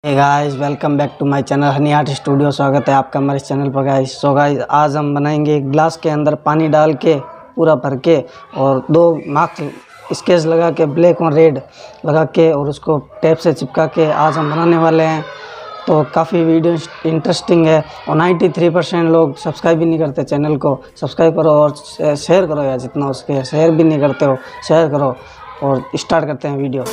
Hey guys, welcome back to my channel honey art studio. स्वागत है आपका हमारे चैनल पर गाइस। सो गाइस, आज हम बनाएंगे एक ग्लास के अंदर पानी डाल के पूरा भर के और दो मार्क स्केच लगा के ब्लैक और रेड लगा के और उसको टेप से चिपका के आज हम बनाने वाले हैं। तो काफ़ी वीडियो इंटरेस्टिंग है और 93% लोग सब्सक्राइब भी नहीं करते चैनल को। सब्सक्राइब करो और शेयर करो यार, जितना हो सके शेयर भी नहीं करते हो, शेयर करो और स्टार्ट करते हैं वीडियो।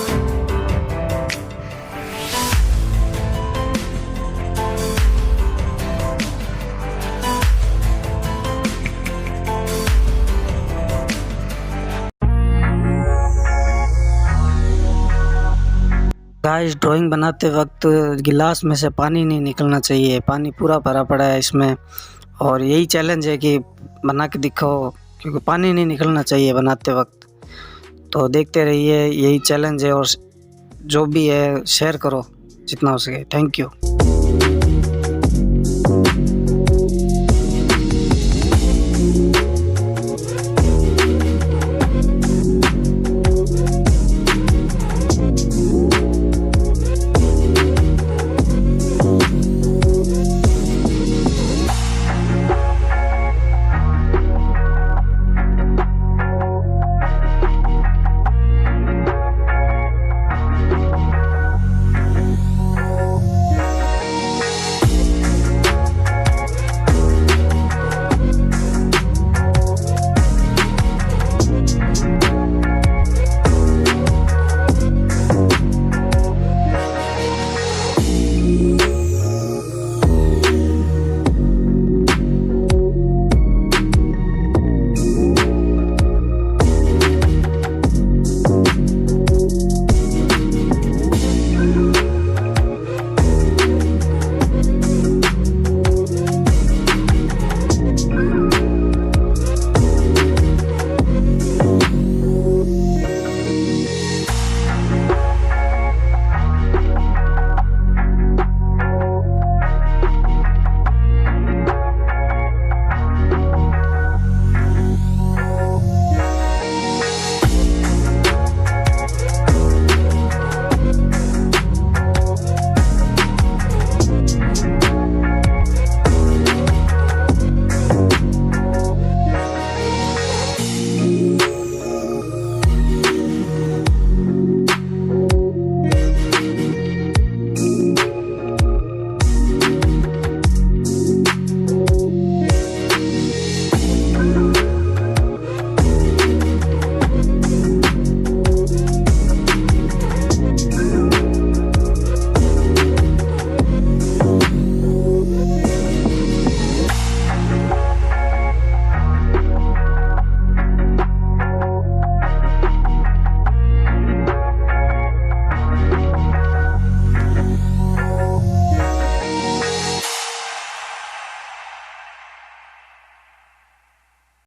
गाइस, ड्राइंग बनाते वक्त गिलास में से पानी नहीं निकलना चाहिए, पानी पूरा भरा पड़ा है इसमें और यही चैलेंज है कि बना के दिखाओ, क्योंकि पानी नहीं निकलना चाहिए बनाते वक्त। तो देखते रहिए, यही चैलेंज है और जो भी है शेयर करो जितना हो सके। Thank you.